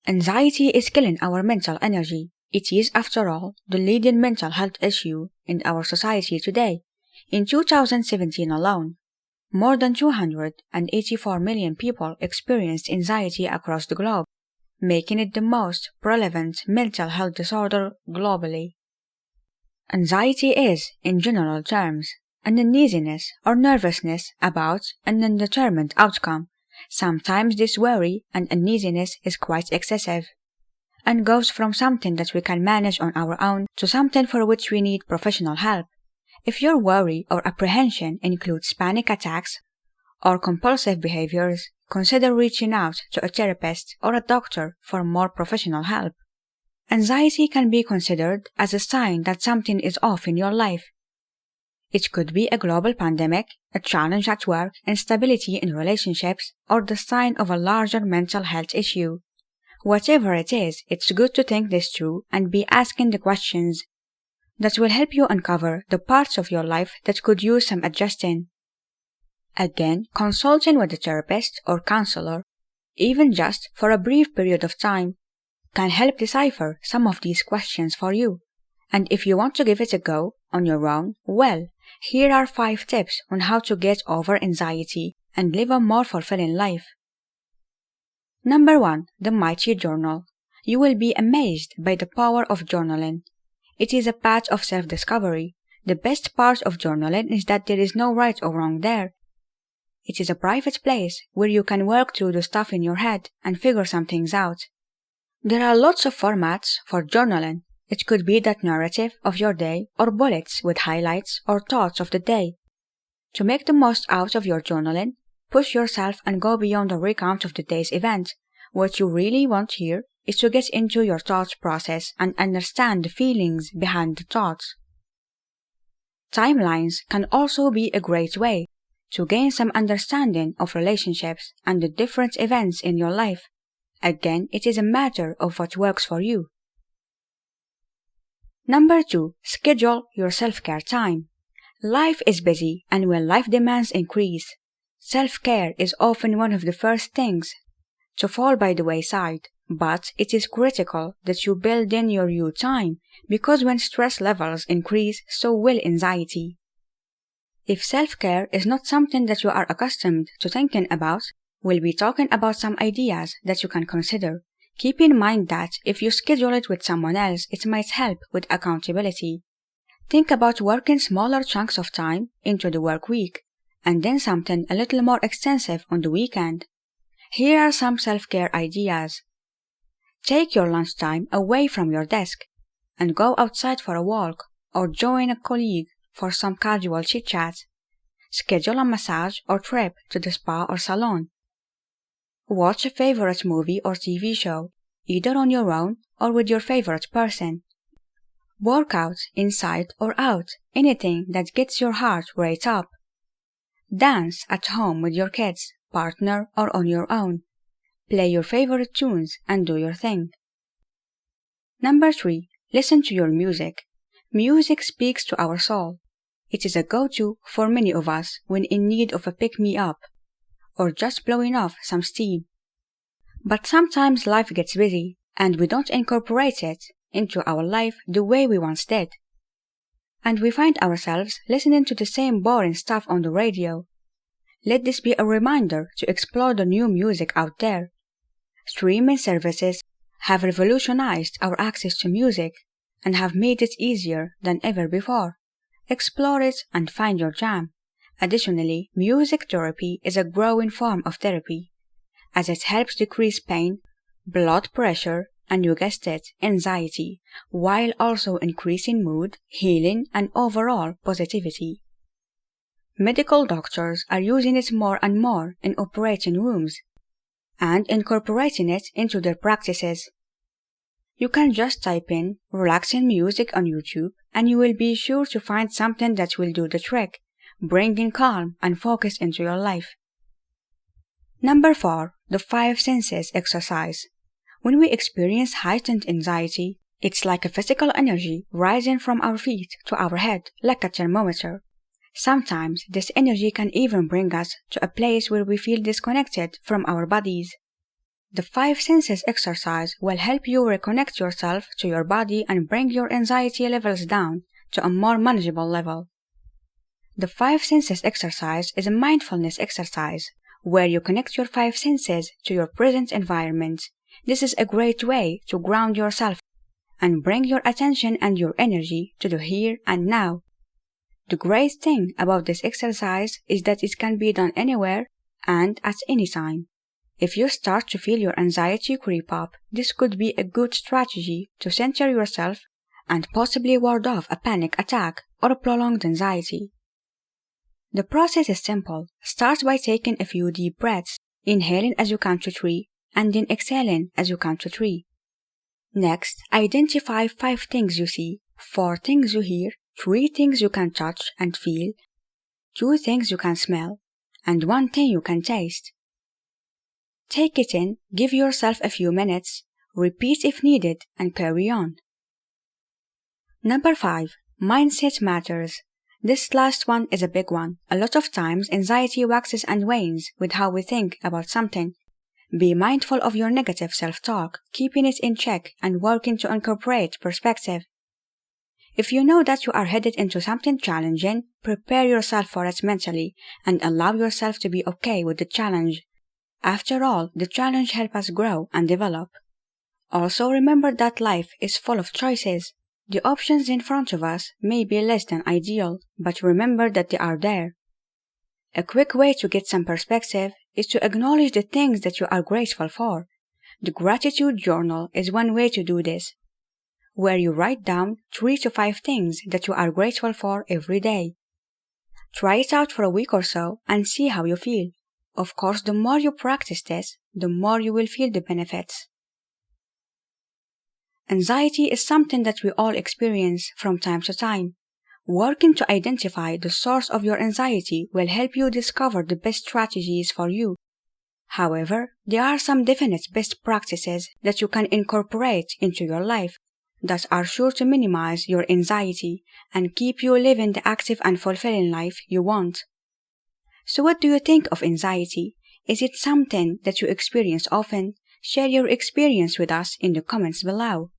Anxiety is killing our mental energy. It is, after all, the leading mental health issue in our society today. In 2017 alone, more than 284 million people experienced anxiety across the globe, making it the most prevalent mental health disorder globally. Anxiety is, in general terms, an uneasiness or nervousness about an undetermined outcome. Sometimes this worry and uneasiness is quite excessive, and goes from something that we can manage on our own to something for which we need professional help. If your worry or apprehension includes panic attacks or compulsive behaviors, consider reaching out to a therapist or a doctor for more professional help. Anxiety can be considered as a sign that something is off in your life. It could be a global pandemic, a challenge at work, instability in relationships, or the sign of a larger mental health issue. Whatever it is, it's good to think this through and be asking the questions that will help you uncover the parts of your life that could use some adjusting. Again, consulting with a therapist or counselor, even just for a brief period of time, can help decipher some of these questions for you. And if you want to give it a go on your own, well, here are 5 tips on how to get over anxiety and live a more fulfilling life. Number 1. The mighty journal. You will be amazed by the power of journaling. It is a path of self-discovery. The best part of journaling is that there is no right or wrong there. It is a private place where you can work through the stuff in your head and figure some things out. There are lots of formats for journaling. It could be that narrative of your day or bullets with highlights or thoughts of the day. To make the most out of your journaling, push yourself and go beyond a recount of the day's event. What you really want here is to get into your thought process and understand the feelings behind the thoughts. Timelines can also be a great way to gain some understanding of relationships and the different events in your life. Again, it is a matter of what works for you. Number 2. Schedule your self-care time. Life is busy, and when life demands increase, self-care is often one of the first things to fall by the wayside. But it is critical that you build in your you time, because when stress levels increase, so will anxiety. If self-care is not something that you are accustomed to thinking about, we'll be talking about some ideas that you can consider. Keep in mind that if you schedule it with someone else, it might help with accountability. Think about working smaller chunks of time into the work week, and then something a little more extensive on the weekend. Here are some self-care ideas. Take your lunchtime away from your desk and go outside for a walk or join a colleague for some casual chit-chat. Schedule a massage or trip to the spa or salon. Watch a favorite movie or TV show, either on your own or with your favorite person. Work out, inside or out, anything that gets your heart rate up. Dance at home with your kids, partner or on your own. Play your favorite tunes and do your thing. Number 3. Listen to your music. Music speaks to our soul. It is a go-to for many of us when in need of a pick-me-up, or just blowing off some steam. But sometimes life gets busy, and we don't incorporate it into our life the way we once did. And we find ourselves listening to the same boring stuff on the radio. Let this be a reminder to explore the new music out there. Streaming services have revolutionized our access to music and have made it easier than ever before. Explore it and find your jam. Additionally, music therapy is a growing form of therapy, as it helps decrease pain, blood pressure, and you guessed it, anxiety, while also increasing mood, healing, and overall positivity. Medical doctors are using it more and more in operating rooms, and incorporating it into their practices. You can just type in relaxing music on YouTube and you will be sure to find something that will do the trick, bringing calm and focus into your life. Number 4. The 5 senses exercise. When we experience heightened anxiety, it's like a physical energy rising from our feet to our head, like a thermometer. Sometimes this energy can even bring us to a place where we feel disconnected from our bodies. The five senses exercise will help you reconnect yourself to your body and bring your anxiety levels down to a more manageable level. The five senses exercise is a mindfulness exercise where you connect your five senses to your present environment. This is a great way to ground yourself and bring your attention and your energy to the here and now. The great thing about this exercise is that it can be done anywhere and at any time. If you start to feel your anxiety creep up, this could be a good strategy to center yourself and possibly ward off a panic attack or a prolonged anxiety. The process is simple. Start by taking a few deep breaths, inhaling as you count to 3 and then exhaling as you count to 3. Next, identify 5 things you see, 4 things you hear, 3 things you can touch and feel, 2 things you can smell, and 1 thing you can taste. Take it in, give yourself a few minutes, repeat if needed, and carry on. Number 5. Mindset matters. This last one is a big one. A lot of times, anxiety waxes and wanes with how we think about something. Be mindful of your negative self-talk, keeping it in check and working to incorporate perspective. If you know that you are headed into something challenging, prepare yourself for it mentally and allow yourself to be okay with the challenge. After all, the challenge helps us grow and develop. Also remember that life is full of choices. The options in front of us may be less than ideal, but remember that they are there. A quick way to get some perspective is to acknowledge the things that you are grateful for. The gratitude journal is one way to do this, where you write down 3 to 5 things that you are grateful for every day. Try it out for a week or so and see how you feel. Of course, the more you practice this, the more you will feel the benefits. Anxiety is something that we all experience from time to time. Working to identify the source of your anxiety will help you discover the best strategies for you. However, there are some definite best practices that you can incorporate into your life that are sure to minimize your anxiety and keep you living the active and fulfilling life you want. So what do you think of anxiety? Is it something that you experience often? Share your experience with us in the comments below.